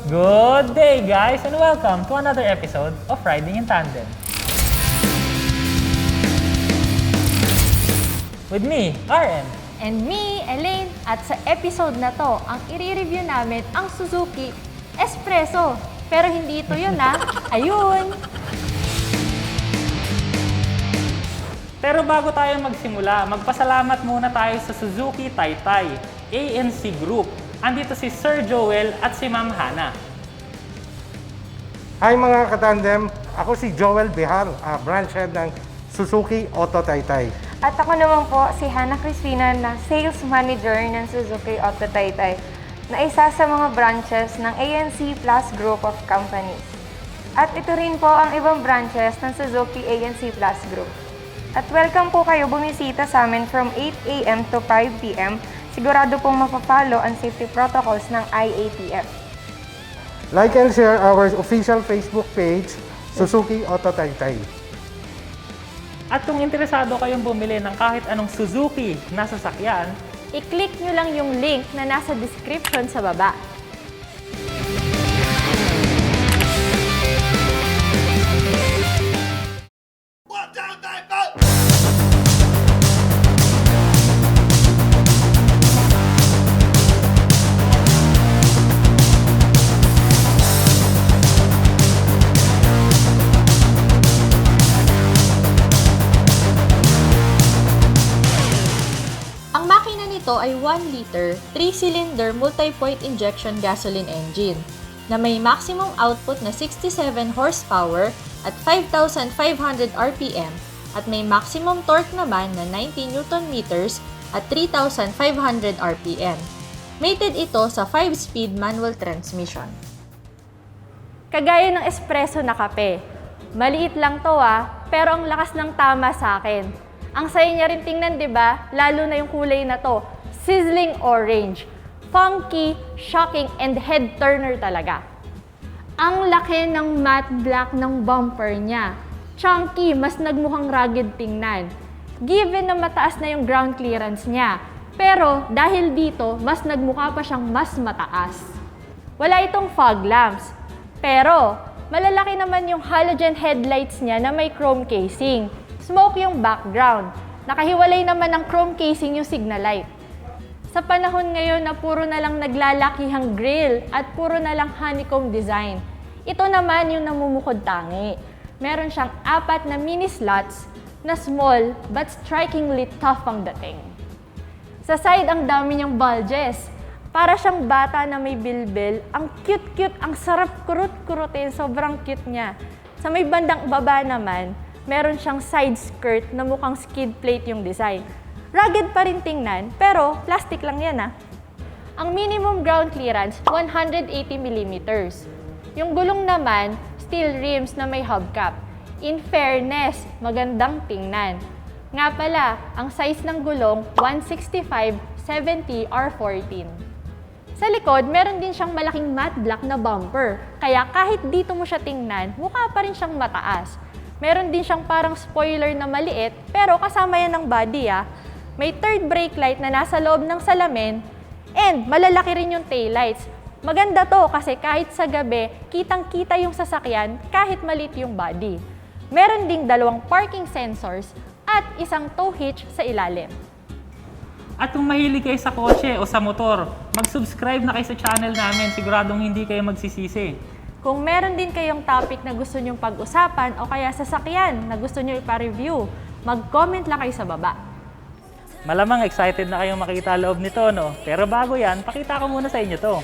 Good day, guys, and welcome to another episode of Riding in Tandem. With me, RN. And me, Elaine. At sa episode na to, ang i-review namin ang Suzuki Espresso. Pero hindi ito yun Ayun! Pero bago tayo magsimula, magpasalamat muna tayo sa Suzuki Taytay ANC Group. Andito si Sir Joel at si Ma'am Hana. Hi mga katandem, ako si Joel Behar, branch head ng Suzuki Auto Taytay. At ako naman po si Hana Cristina na Sales Manager ng Suzuki Auto Taytay na isa sa mga branches ng ANC Plus Group of Companies. At ito rin po ang ibang branches ng Suzuki ANC Plus Group. At welcome po kayo bumisita sa amin from 8 a.m. to 5 p.m. Sigurado pong mapapalo ang safety protocols ng IATF. Like and share our official Facebook page, Suzuki Auto Taytay. At kung interesado kayong bumili ng kahit anong Suzuki na sasakyan, I-click nyo lang yung link na nasa description sa baba. Ang makina nito ay 1 liter, 3-cylinder multi-point injection gasoline engine na may maximum output na 67 horsepower at 5,500 RPM at may maximum torque naman na 90 Nm at 3,500 RPM. Mated ito sa 5-speed manual transmission. Kagaya ng espresso na kape. Maliit lang to pero ang lakas ng tama sa akin. Ang saya niya rin tingnan, di ba? Lalo na yung kulay na to. Sizzling orange. Funky, shocking, and head-turner talaga. Ang laki ng matte black ng bumper niya. Chunky, mas nagmukhang rugged tingnan. Given na mataas na yung ground clearance niya. Pero dahil dito, mas nagmukha pa siyang mas mataas. Wala itong fog lamps. Pero malalaki naman yung halogen headlights niya na may chrome casing. Smoke yung background. Nakahiwalay naman ng chrome casing yung signal light. Sa panahon ngayon na puro na lang naglalakihang grille at puro na lang honeycomb design, ito naman yung namumukod tangi. Meron siyang 4 na mini slots na small but strikingly tough ang dating. Sa side, ang dami niyang bulges. Para siyang bata na may bilbil. Ang cute-cute, ang sarap kurut-kurutin, sobrang cute niya. Sa may bandang baba naman, meron siyang side skirt na mukhang skid plate yung design. Rugged pa rin tingnan, pero plastic lang yan Ang minimum ground clearance, 180 mm. Yung gulong naman, steel rims na may hubcap. In fairness, magandang tingnan. Nga pala, ang size ng gulong, 165/70 R14. Sa likod, meron din siyang malaking matte black na bumper. Kaya kahit dito mo siya tingnan, mukha pa rin siyang mataas. Meron din siyang parang spoiler na maliit, pero kasama yan ng body May third brake light na nasa loob ng salamin, and malalaki rin yung taillights. Maganda to kasi kahit sa gabi, kitang-kita yung sasakyan kahit maliit yung body. Meron ding 2 parking sensors at isang tow hitch sa ilalim. at kung mahilig kayo sa kotse o sa motor, mag-subscribe na kayo sa channel namin, siguradong hindi kayo magsisisi. Kung meron din kayong topic na gusto nyong pag-usapan o kaya sasakyan na gusto nyo ipa-review, mag-comment lang kayo sa baba. Malamang excited na kayong makita loob nito, no? Pero bago yan, pakita ko muna sa inyo to.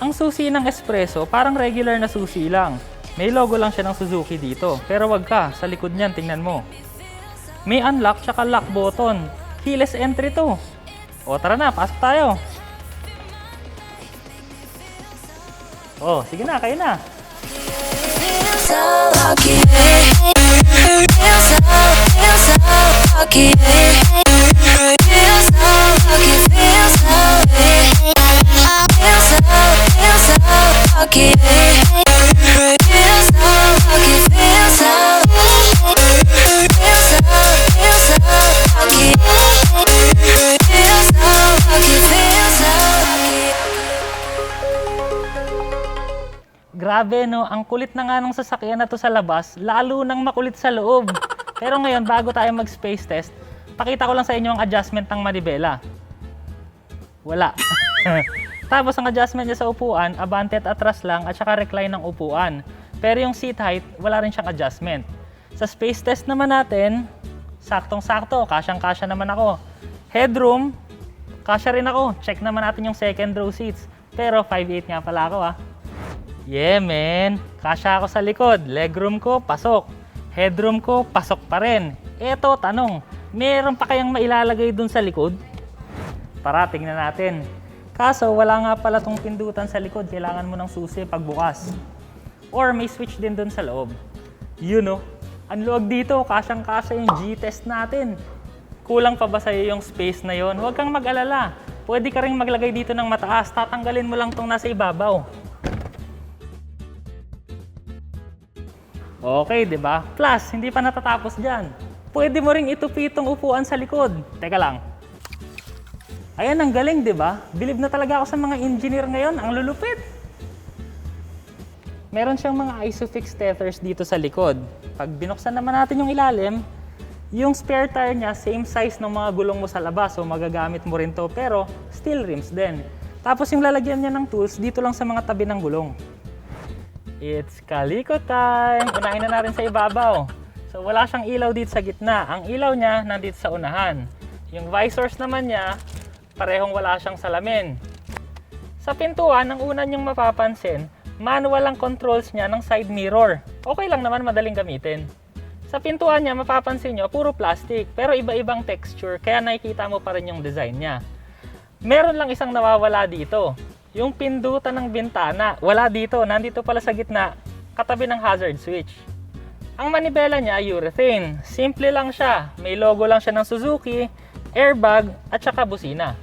Ang susi ng Espresso, parang regular na susi lang. May logo lang siya ng Suzuki dito. Pero wag ka, sa likod niyan, tingnan mo. May unlock tsaka lock button. Keyless entry to. O tara na, pasok tayo. Oh, sige na, kayo na. Grabe no, ang kulit na nga ng sasakyan na to sa labas, lalo nang makulit sa loob. Pero ngayon, bago tayo mag-space test, pakita ko lang sa inyo ang adjustment ng manibela. Wala. Tapos ang adjustment niya sa upuan, abante at atras lang at saka recline ng upuan. Pero yung seat height, wala rin siyang adjustment. Sa space test naman natin, saktong-sakto, kasyang-kasya naman ako. Headroom, kasya rin ako. Check naman natin yung second row seats. Pero 5'8" nga pala ako Yeah, man. Kasya ako sa likod. Legroom ko, pasok. Headroom ko, pasok pa rin. Eto, tanong. Meron pa kayang mailalagay dun sa likod? Tara, tingnan natin. Kaso, wala nga pala tong pindutan sa likod. Kailangan mo ng susi pagbukas. Or may switch din dun sa loob. Yun o. Ang luwag dito, kasyang-kasya yung G-test natin. Kulang pa ba sa'yo yung space na yon? Huwag kang mag-alala. Pwede ka rin maglagay dito ng mataas. Tatanggalin mo lang tong nasa ibabaw. Okay, di ba? Plus, hindi pa natatapos dyan. Pwede mo ring itupi itong upuan sa likod. Teka lang. Ayan, ang galing, di ba? Bilib na talaga ako sa mga engineer ngayon. Ang lulupit. Meron siyang mga Isofix tethers dito sa likod. Pag binuksan naman natin yung ilalim, yung spare tire niya, same size ng mga gulong mo sa labas. So, magagamit mo rin to, pero steel rims din. Tapos yung lalagyan niya ng tools, dito lang sa mga tabi ng gulong. It's Calico time! Unahin na natin sa ibabaw. So wala siyang ilaw dito sa gitna. Ang ilaw niya nandito sa unahan. Yung visors naman niya, parehong wala siyang salamin. Sa pintuan, ang una niyong mapapansin, manual ang controls niya ng side mirror. Okay lang naman, madaling gamitin. Sa pintuan niya, mapapansin niyo, puro plastic, pero iba-ibang texture, kaya nakikita mo pa rin yung design niya. Meron lang isang nawawala dito. Yung pindutan ng bintana, wala dito, nandito pala sa gitna, katabi ng hazard switch. Ang manibela niya, urethane. Simple lang siya. May logo lang siya ng Suzuki, airbag, at saka busina.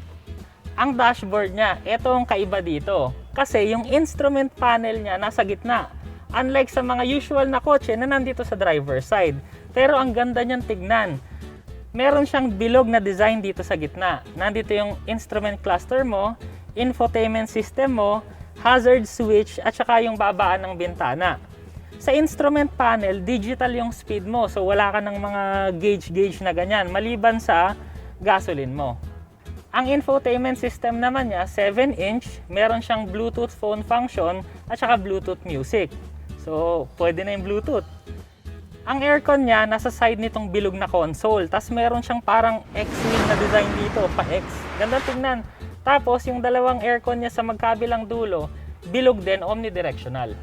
Ang dashboard niya, ito ang kaiba dito. Kasi yung instrument panel niya nasa gitna. Unlike sa mga usual na kotse na nandito sa driver's side. Pero ang ganda niyan tignan. Meron siyang bilog na design dito sa gitna. Nandito yung instrument cluster mo, infotainment system mo, hazard switch, at saka yung babaan ng bintana. Sa instrument panel, digital yung speed mo. So wala ka ng mga gauge na ganyan, maliban sa gasoline mo. Ang infotainment system naman niya, 7-inch, meron siyang Bluetooth phone function, at saka Bluetooth music. So pwede na yung Bluetooth. Ang aircon niya, nasa side nitong bilog na console. Tapos meron siyang parang X-wing na design dito, pa-X. Ganda tingnan. Tapos, yung dalawang aircon niya sa magkabilang dulo, bilog din, omnidirectional.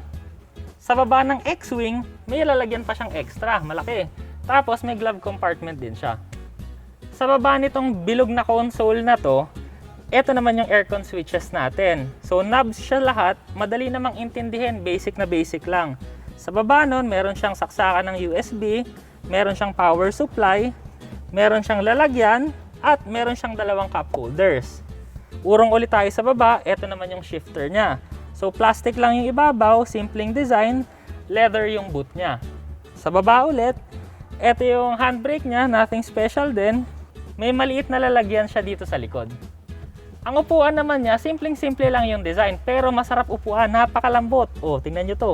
Sa baba ng X-Wing, may lalagyan pa siyang extra, malaki. Tapos, may glove compartment din siya. Sa baba nitong bilog na console na to, ito naman yung aircon switches natin. So, knobs siya lahat, madali namang intindihin, basic na basic lang. Sa baba nun, meron siyang saksakan ng USB, meron siyang power supply, meron siyang lalagyan, at meron siyang dalawang cup holders. Urong ulit tayo sa baba, ito naman yung shifter niya. So plastic lang yung ibabaw, simpleng design, leather yung boot niya. Sa baba ulit, ito yung handbrake niya, nothing special din. May maliit na lalagyan siya dito sa likod. Ang upuan naman niya, simpleng-simple lang yung design, pero masarap upuan, napakalambot. Oh, tingnan nyo to.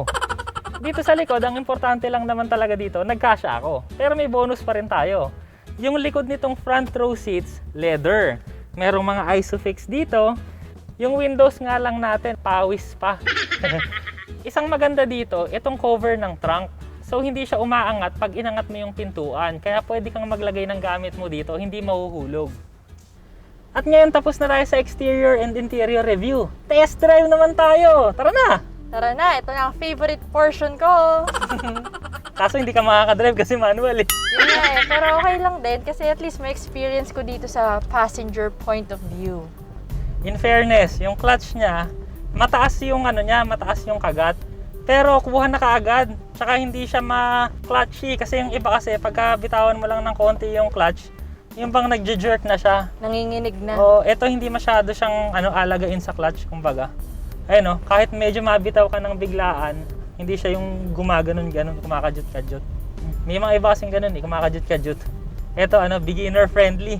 Dito sa likod, ang importante lang naman talaga dito, nagkasya ako. Pero may bonus pa rin tayo. Yung likod nitong front row seats, leather. Merong mga Isofix dito. Yung windows nga lang natin, pawis pa. Isang maganda dito, itong cover ng trunk. So hindi siya umaangat pag inangat mo yung pintuan. Kaya pwede kang maglagay ng gamit mo dito, hindi mahuhulog. At ngayon tapos na tayo sa exterior and interior review. Test drive naman tayo! Tara na! Tara na, ito na ang favorite portion ko. Kaso hindi ka makakadrive kasi manual eh. Yun nga eh, pero okay lang din kasi at least may experience ko dito sa passenger point of view. In fairness, yung clutch niya, mataas yung mataas yung kagat. Pero kuha na kaagad, tsaka hindi siya ma-clutchy kasi yung iba kasi pagka bitawan mo lang ng konti yung clutch, yung bang nagje-jerk na siya. Nanginginig na. O, ito hindi masyado siyang alagain sa clutch, kumbaga. Ayun kahit medyo mabitaw ka ng biglaan, hindi siya yung gumaganon-ganon, kumakajut-kajut. May mga iba kasing ganon kumakajut-kajut. Ito beginner friendly.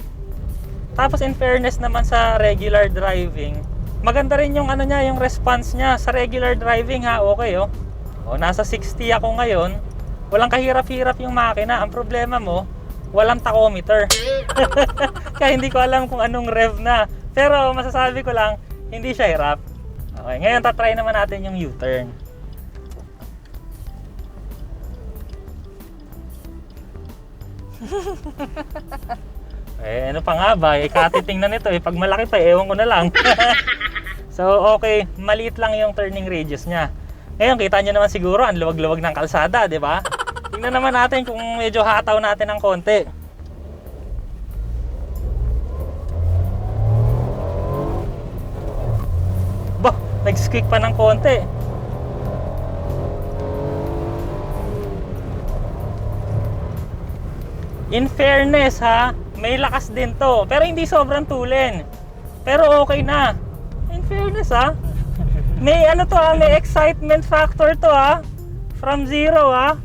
Tapos in fairness naman sa regular driving, Maganda rin yung ano niya, yung response niya sa regular driving ha, okay oh. O, nasa 60 ako ngayon. Walang kahirap-hirap yung makina. Ang problema mo, walang tachometer. Kaya hindi ko alam kung anong rev na. Pero masasabi ko lang, hindi siya hirap. Okay, ngayon tatry naman natin yung U-turn. Ano pa nga ba? Katitingnan nito eh. Pag malaki pa, ewan ko na lang. So, okay. Maliit lang yung turning radius niya. Ngayon, kita nyo naman siguro, ang luwag-luwag ng kalsada, di ba? Tingnan naman natin kung medyo hataw natin ng konti. Bah, nag-squeak pa ng konti. In fairness ha, may lakas din to. Pero hindi sobrang tulin. Pero okay na. In fairness ha. May ano to ha, may excitement factor to ha. From 0 ha.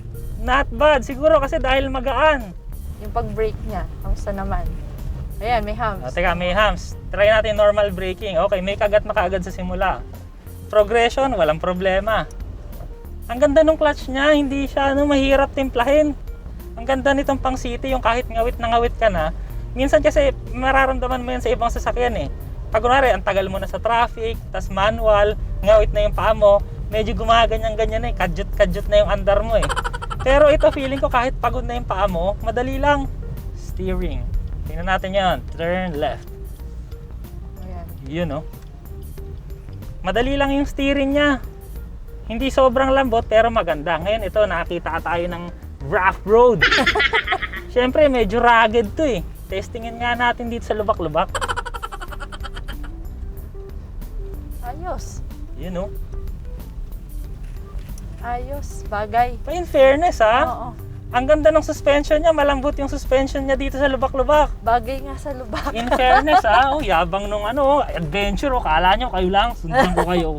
Not bad. Siguro kasi dahil magaan. Yung pag-brake niya, kamusta naman? Ayan, may hams. Teka, may hams. Try natin normal braking. Okay, may kagat na kaagad sa simula. Progression, walang problema. Ang ganda ng clutch niya, hindi siya mahirap timplahin. Ang ganda nitong pang city, yung kahit ngawit na ngawit ka na. Minsan kasi mararamdaman mo yan sa ibang sasakyan eh. Pag kunwari, ang tagal mo na sa traffic, tas manual, ngawit na yung paa mo, medyo gumaganyan-ganyan na eh, kadyot-kadyot na yung andar mo eh. Pero ito, feeling ko kahit pagod na yung paa mo, madali lang. Steering. Tingnan natin yan. Turn left. Ayan. Yun oh. Madali lang yung steering niya. Hindi sobrang lambot pero maganda. Ngayon ito, nakakita tayo ng rough road. Siyempre, medyo rugged to eh. Testingin nga natin dito sa lubak-lubak. Ayos. Yun oh. Ayos. Bagay. Pa in fairness ha, Oo. ang ganda ng suspension niya. Malambot yung suspension niya dito sa lubak-lubak. Bagay nga sa lubak. In fairness ha, oh, yabang nung ano, adventure oh. Kala nyo kayo lang, sundan ko kayo.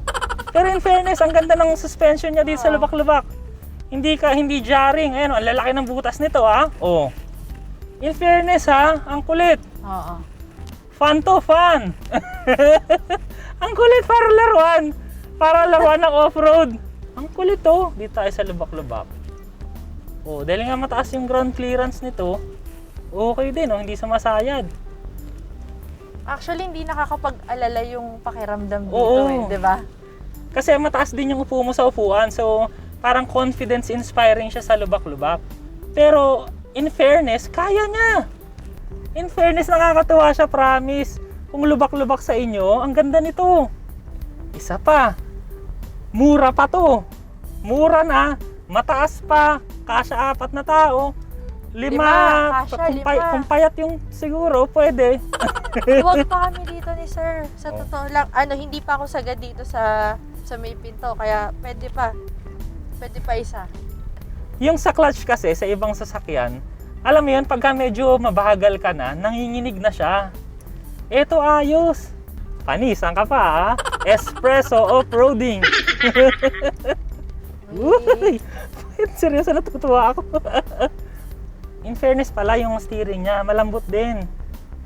Pero in fairness, ang ganda ng suspension niya dito sa lubak-lubak. Hindi jarring. Ayan, ang lalaki ng butas nito ha. Oh. In fairness ha, ang kulit. Oo. Fun to fun. Ang kulit para laruan. Para laruan ng off-road. Ang kulit to. Dito tayo sa lubak-lubak. Oh, dahil nga mataas yung ground clearance nito, okay din oh, hindi sumasayad. Actually, hindi nakakapag-alala yung pakiramdam dito Oo. eh, di ba? Kasi mataas din yung upo mo sa upuan. So, parang confidence inspiring siya sa lubak-lubak. Pero, in fairness, kaya niya. In fairness, nakakatuwa siya, promise. Kung lubak-lubak sa inyo, ang ganda nito. Isa pa, mura pa to. Mura na, mataas pa, kasya 4 na tao. 5, kasya, kung payat yung siguro, pwede. Huwag pa kami dito ni sir. Sa totoo lang, hindi pa ako sagad dito sa may pinto. Kaya pwede pa. Pwede pa isa. Yung sa clutch kasi, sa ibang sasakyan, alam mo yun, pagka medyo mabagal ka na, nanginginig na siya. Eto ayos. Panisan ka pa ha? Espresso off-roading. Uy! Seryoso, natutuwa ako. In fairness pala, yung steering niya, malambot din.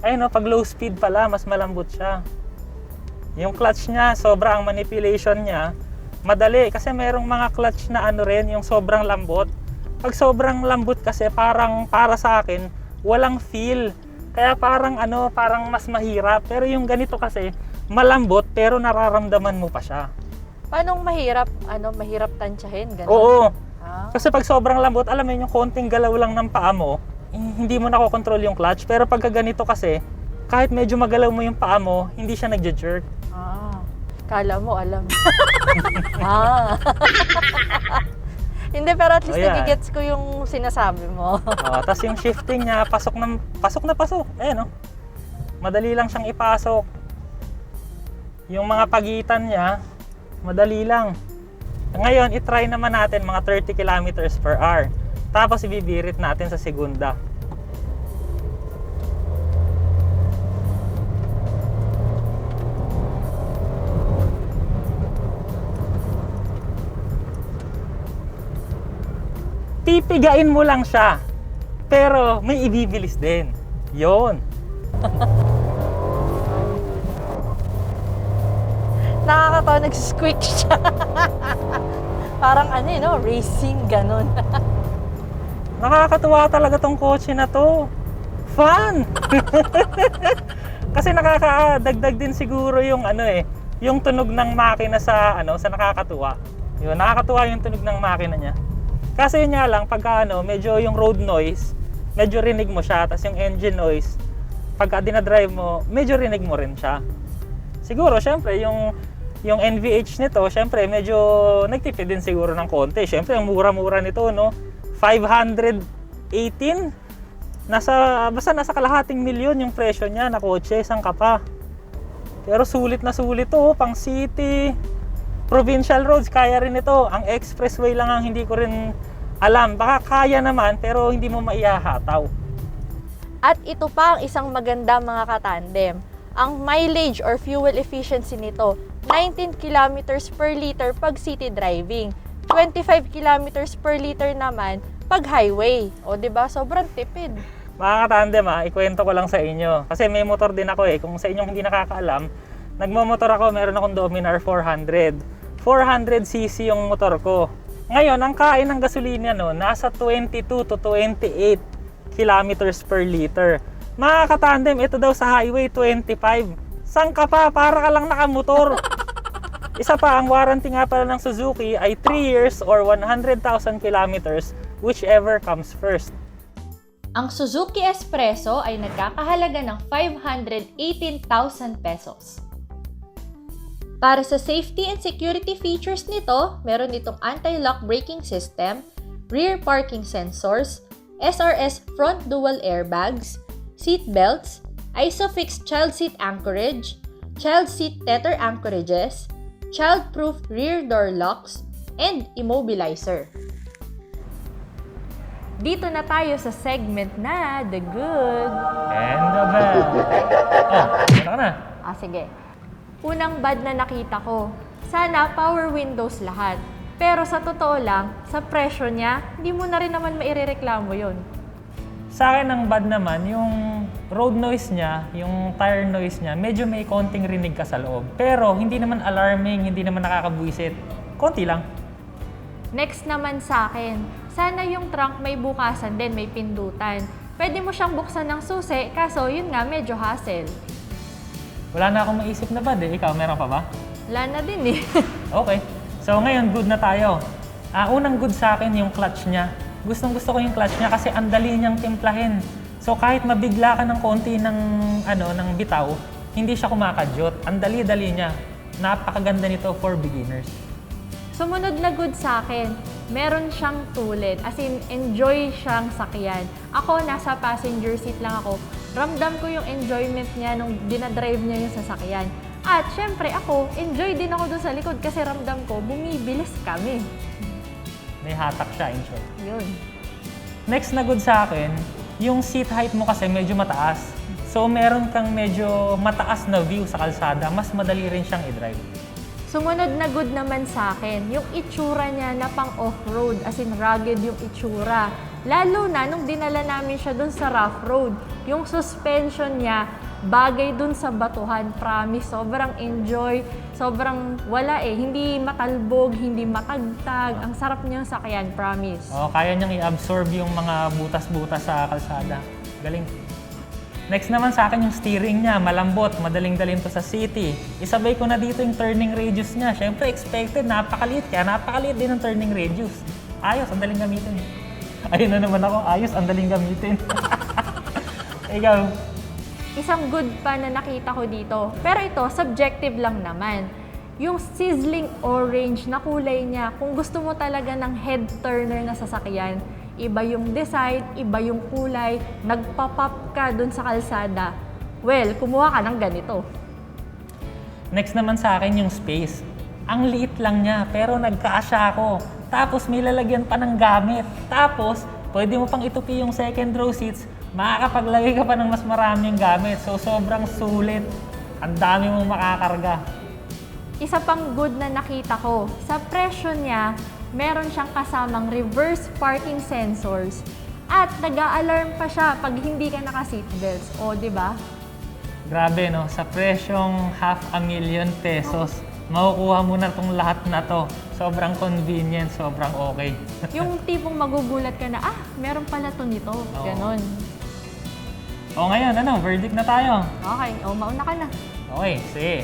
Ayun pag low speed pala, mas malambot siya. Yung clutch niya, sobrang manipulation niya, madali. Kasi merong mga clutch na ano rin, yung sobrang lambot. Pag sobrang lambot kasi, parang para sa akin, walang feel. Kaya parang parang mas mahirap. Pero yung ganito kasi, malambot pero nararamdaman mo pa siya. Paano mahirap? Mahirap tansyahin? Ganun? Oo. Ah. Kasi pag sobrang lambot, alam mo yung konting galaw lang ng paa mo, hindi mo nakokontrol yung clutch. Pero pagka ganito kasi, kahit medyo magalaw mo yung paa mo, hindi siya nagja-jerk. Ah. Kala mo, alam. Ah. Hindi, pero at least Oh, yeah. nagigets ko yung sinasabi mo. Tapos yung shifting niya, pasok na pasok. Ayan madali lang siyang ipasok. Yung mga pagitan niya, madali lang. Ngayon, itry naman natin mga 30 kilometers per hour. Tapos ibibirit natin sa segunda. Pipigain mo lang siya. Pero may ibibilis din. Yon. Nakakatawa, nag-squeak siya. Parang ano no? Racing, ganun. Nakakatuwa talaga tong kotse na to. Fun! Kasi nakakadagdag din siguro yung yung tunog ng makina sa sa nakakatuwa. Yun, nakakatuwa yung tunog ng makina niya. Kasi yun nga lang pagka medyo yung road noise, medyo rinig mo siya, tapos yung engine noise, pagka dinadrive mo, medyo rinig mo rin siya. Siguro syempre yung NVH nito, syempre medyo nagtipid din siguro ng konti. Syempre ang mura-mura nito, no? 518 basta nasa kalahating milyon yung presyo niya na kotse, isang kapa. Pero sulit na sulit to, pang city, provincial roads, kaya rin ito. Ang expressway lang ang hindi ko rin alam. Baka kaya naman, pero hindi mo maihahataw. At ito pa ang isang maganda mga katandem. Ang mileage or fuel efficiency nito, 19 kilometers per liter pag city driving. 25 kilometers per liter naman pag highway. O, diba? Sobrang tipid. Mga katandem ikwento ko lang sa inyo. Kasi may motor din ako Kung sa inyong hindi nakakaalam, nagmamotor ako, meron akong Dominar 400. 400cc yung motor ko. Ngayon, ang kain ng gasolina nasa 22 to 28 kilometers per liter. Mga katandem, ito daw sa highway 25. Saan ka pa? Para ka lang nakamotor. Isa pa, ang warranty nga pala ng Suzuki ay 3 years or 100,000 kilometers, whichever comes first. Ang Suzuki Espresso ay nagkakahalaga ng 518,000 pesos. Para sa safety and security features nito, meron itong anti-lock braking system, rear parking sensors, SRS front dual airbags, seat belts, ISOFIX child seat anchorage, child seat tether anchorages, child-proof rear door locks, and immobilizer. Dito na tayo sa segment na The Good. And the bad. Wala ka na. Sige. Unang bad na nakita ko, sana power windows lahat. Pero sa totoo lang, sa presyo niya, hindi mo na rin naman mairereklamo yun. Sa akin ang bad naman, yung road noise niya, yung tire noise niya, medyo may konting rinig ka sa loob. Pero hindi naman alarming, hindi naman nakakabwisit. Konti lang. Next naman sa akin, sana yung trunk may bukasan din, may pindutan. Pwede mo siyang buksan ng susi, kaso yun nga, medyo hassle. Wala na akong maisip na bad Ikaw, meron pa ba? Wala na din eh. Okay. So ngayon, good na tayo. Unang good sa akin yung clutch niya. Gustong gusto ko yung clutch niya kasi ang dali niyang timplahin. So kahit mabigla ka ng konti ng bitaw, hindi siya kumakadyot. Ang dali-dali niya. Napakaganda nito for beginners. Sumunod na good sa akin, meron siyang tulid. As in, enjoy siyang sakyan. Ako, nasa passenger seat lang ako. Ramdam ko yung enjoyment niya nung dinadrive niya yung sasakyan. At syempre ako, enjoy din ako dun sa likod kasi ramdam ko, bumibilis kami. May hatak siya, in short. Yun. Next na good sa akin, yung seat height mo kasi medyo mataas. So meron kang medyo mataas na view sa kalsada, mas madali rin siyang i-drive. Sumunod na good naman sa akin, yung itsura niya na pang off-road, as in rugged yung itsura. Lalo na nung dinala namin siya dun sa rough road, yung suspension niya, bagay dun sa batuhan, promise, sobrang enjoy, sobrang wala hindi matalbog, hindi matagtag, ang sarap niyang sakyan, promise. Kaya niyang i-absorb yung mga butas-butas sa kalsada. Galing. Next naman sa akin yung steering niya, malambot, madaling dalhin to sa city. Isabay ko na dito yung turning radius niya. Siyempre, expected, napakaliit. Kaya napakaliit din ang turning radius. Ayos, ang daling gamitin. Ayun na naman ako, ayos, ang daling gamitin. Ikaw? Isang good pa na nakita ko dito, pero ito, subjective lang naman. Yung sizzling orange na kulay niya, kung gusto mo talaga ng head turner na sasakyan, iba yung design, iba yung kulay, nagpa-pop ka dun sa kalsada. Well, kumuha ka ng ganito. Next naman sa akin yung space. Ang liit lang niya, pero nagkaasya ako. Tapos may lalagyan pa ng gamit. Tapos, pwede mo pang itupi yung second row seats, makakapaglagay ka pa ng mas maraming gamit. So, sobrang sulit. Ang dami mong makakarga. Isa pang good na nakita ko, sa presyo niya, meron siyang kasamang reverse parking sensors at nag-a-alarm pa siya pag hindi ka naka-seatbelts. O, di ba? Grabe, no? Sa presyong 500,000 pesos, makukuha mo na itong lahat na to. Sobrang convenient, sobrang okay. Yung tipong magugulat ka na, meron pala to nito. Ganon. O ngayon, verdict na tayo. Okay, mauna ka na. Okay, sige.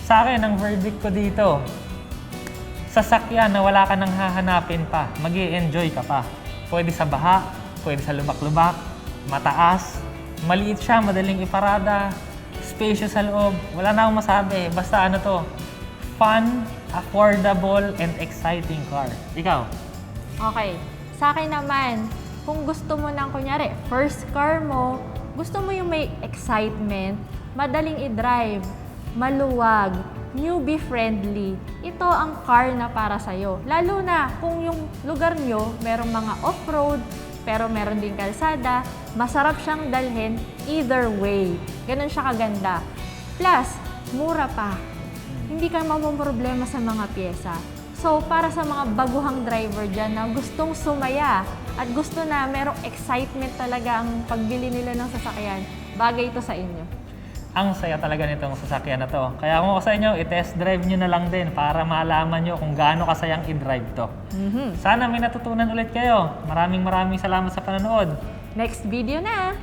Sa akin, ang verdict ko dito, sasakyan na wala ka nang hahanapin pa, mag-i-enjoy ka pa. Pwede sa baha, pwede sa lubak-lubak, mataas, maliit siya, madaling iparada, spacious sa loob, wala na akong masabi. Basta fun, affordable, and exciting car. Ikaw? Okay. Sa akin naman, kung gusto mo ng kunyari, first car mo, gusto mo yung may excitement, madaling i-drive, maluwag, newbie friendly, ito ang car na para sa'yo. Lalo na kung yung lugar nyo, merong mga off-road, pero meron din kalsada, masarap siyang dalhin either way. Ganun siya kaganda. Plus, mura pa. Hindi ka mamumroblema sa mga pyesa. So, para sa mga baguhang driver dyan na gustong sumaya at gusto na merong excitement talaga ang pagbili nila ng sasakyan, bagay ito sa inyo. Ang saya talaga nitong sasakyan na to. Kaya kung ako sa inyo, i-test drive nyo na lang din para malaman nyo kung gaano kasayang i-drive to. Sana may natutunan ulit kayo. Maraming salamat sa panonood. Next video na!